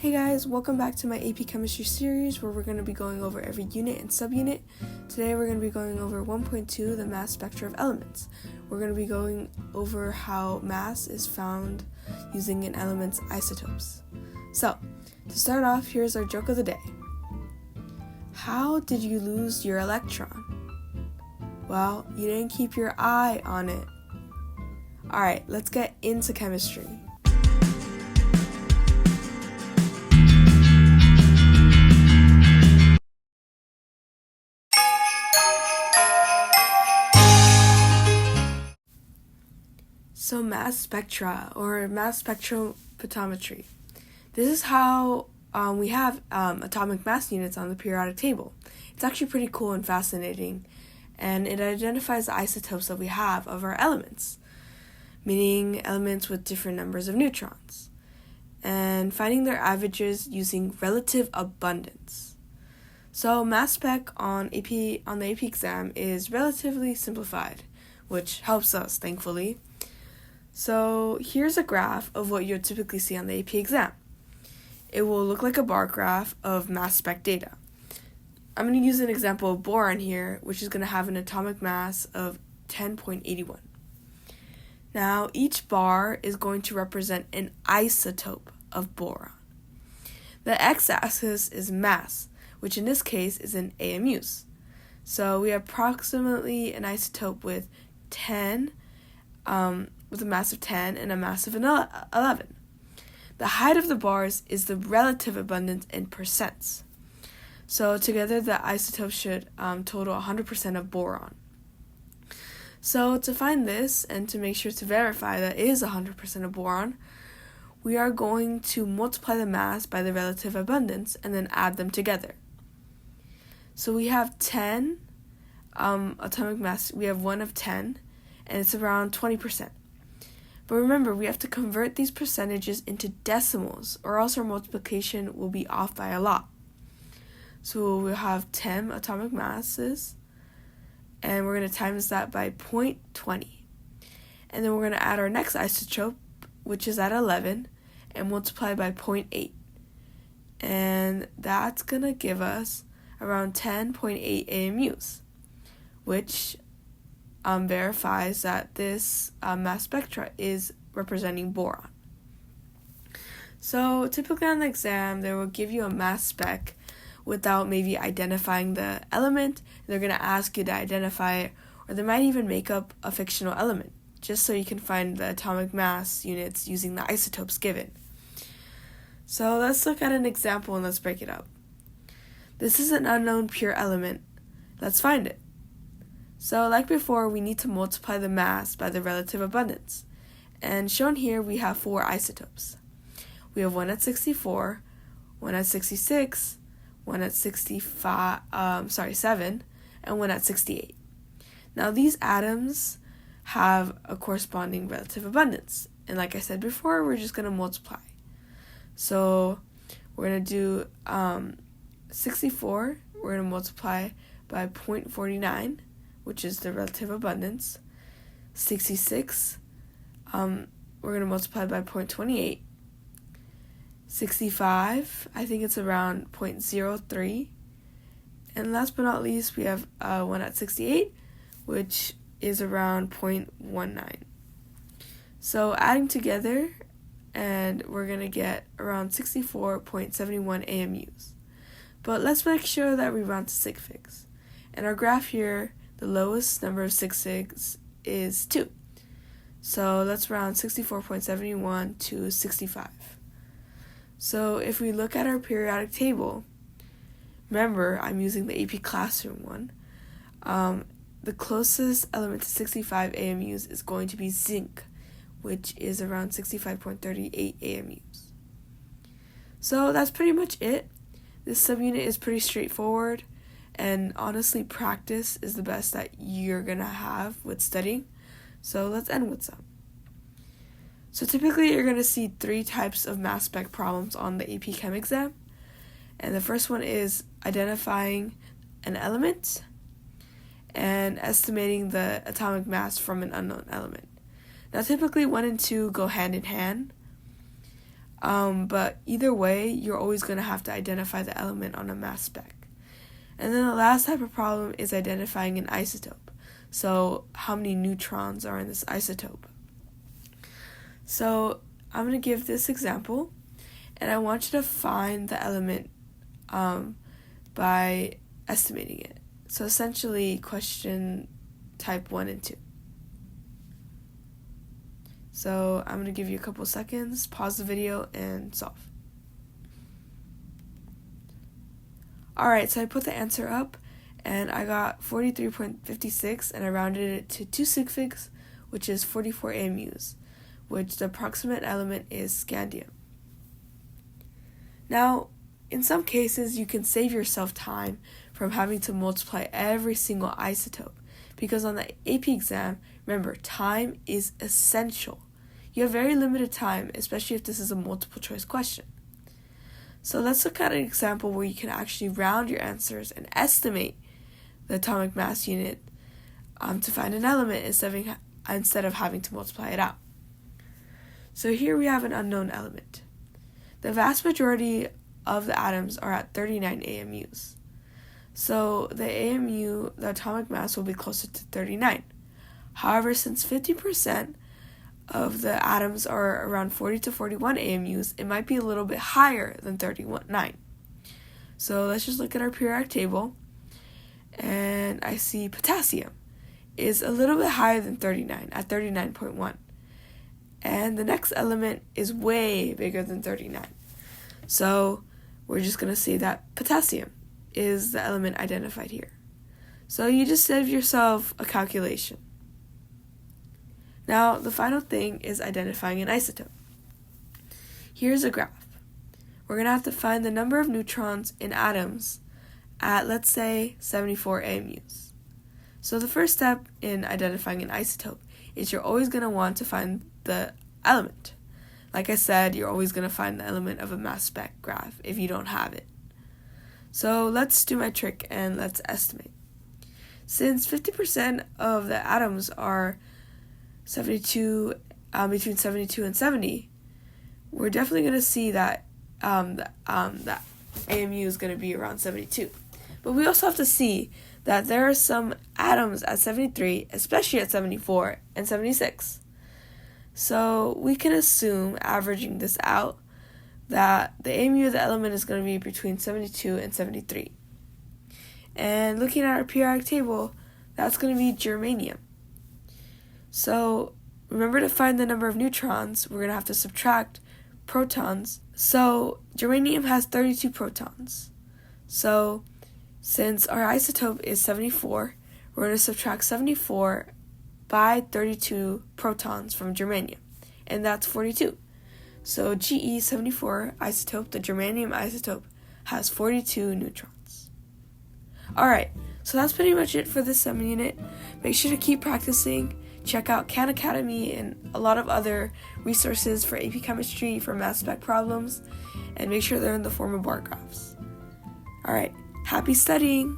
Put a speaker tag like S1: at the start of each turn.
S1: Hey guys, welcome back to my AP Chemistry series where we're going to be going over every unit and subunit. Today we're going to be going over 1.2, the mass spectra of elements. We're going to be going over how mass is found using an element's isotopes. So, to start off, here's our joke of the day. How did you lose your electron? Well, you didn't keep your eye on it. Alright, let's get into chemistry. So mass spectra, or mass spectrophotometry. This is how we have atomic mass units on the periodic table. It's actually pretty cool and fascinating, and it identifies the isotopes that we have of our elements, meaning elements with different numbers of neutrons, and finding their averages using relative abundance. So mass spec on the AP exam is relatively simplified, which helps us, thankfully. So here's a graph of what you'll typically see on the AP exam. It will look like a bar graph of mass spec data. I'm going to use an example of boron here, which is going to have an atomic mass of 10.81. Now, each bar is going to represent an isotope of boron. The x-axis is mass, which in this case is in AMUs. So we have approximately an isotope with 10, with a mass of 10 and a mass of 11. The height of the bars is the relative abundance in percents. So together the isotopes should total 100% of boron. So to find this and to make sure to verify that it is 100% of boron, we are going to multiply the mass by the relative abundance and then add them together. So we have 10 atomic mass, we have 1 of 10, and it's around 20%. But remember, we have to convert these percentages into decimals, or else our multiplication will be off by a lot. So we'll have 10 atomic masses, and we're going to times that by 0.20. And then we're going to add our next isotope, which is at 11, and multiply by 0.8. And that's going to give us around 10.8 AMUs, which verifies that this mass spectra is representing boron. So typically on the exam, they will give you a mass spec without maybe identifying the element. They're going to ask you to identify it, or they might even make up a fictional element, just so you can find the atomic mass units using the isotopes given. So let's look at an example and let's break it up. This is an unknown pure element. Let's find it. So like before, we need to multiply the mass by the relative abundance. And shown here, we have 4 isotopes. We have 1 at 64, 1 at 66, 1 at 7, and 1 at 68. Now these atoms have a corresponding relative abundance. And like I said before, we're just going to multiply. So we're going to do 64, we're going to multiply by 0.49, which is the relative abundance. 66, we're going to multiply by 0.28. 65, I think it's around 0.03. And last but not least, we have 1 at 68, which is around 0.19. So adding together, and we're going to get around 64.71 AMUs. But let's make sure that we round to sig figs. In our graph here, the lowest number of sig figs is 2. So let's round 64.71 to 65. So if we look at our periodic table, remember I'm using the AP Classroom one, the closest element to 65 AMUs is going to be zinc, which is around 65.38 AMUs. So that's pretty much it. This subunit is pretty straightforward. And honestly, practice is the best that you're going to have with studying. So let's end with some. So typically, you're going to see 3 types of mass spec problems on the AP Chem exam. And the first one is identifying an element and estimating the atomic mass from an unknown element. Now typically 1 and 2 go hand in hand. But either way, you're always going to have to identify the element on a mass spec. And then the last type of problem is identifying an isotope. So how many neutrons are in this isotope? So I'm going to give this example, and I want you to find the element by estimating it. So essentially, question type 1 and 2. So I'm going to give you a couple seconds, pause the video, and solve. Alright, so I put the answer up, and I got 43.56, and I rounded it to 2 sig figs, which is 44 AMUs, which the approximate element is scandium. Now, in some cases, you can save yourself time from having to multiply every single isotope, because on the AP exam, remember, time is essential. You have very limited time, especially if this is a multiple choice question. So let's look at an example where you can actually round your answers and estimate the atomic mass unit to find an element instead of having to multiply it out. So here we have an unknown element. The vast majority of the atoms are at 39 AMUs. So the atomic mass will be closer to 39. However, since 50% of the atoms are around 40 to 41 AMUs, it might be a little bit higher than 39. So let's just look at our periodic table, and I see potassium is a little bit higher than 39 at 39.1. And the next element is way bigger than 39. So we're just going to say that potassium is the element identified here. So you just save yourself a calculation. Now, the final thing is identifying an isotope. Here's a graph. We're going to have to find the number of neutrons in atoms at, let's say, 74 AMUs. So the first step in identifying an isotope is you're always going to want to find the element. Like I said, you're always going to find the element of a mass spec graph if you don't have it. So let's do my trick and let's estimate. Since 50% of the atoms are between 72 and 70, we're definitely going to see that the AMU is going to be around 72. But we also have to see that there are some atoms at 73, especially at 74 and 76. So we can assume, averaging this out, that the AMU of the element is going to be between 72 and 73. And looking at our periodic table, that's going to be germanium. So remember, to find the number of neutrons, we're going to have to subtract protons. So germanium has 32 protons. So since our isotope is 74, we're going to subtract 74 by 32 protons from germanium, and that's 42. So Ge74 isotope, the germanium isotope, has 42 neutrons. Alright, so that's pretty much it for this semi-unit. Make sure to keep practicing. Check out Khan Academy and a lot of other resources for AP Chemistry for mass spec problems, and make sure they're in the form of bar graphs. Alright, happy studying!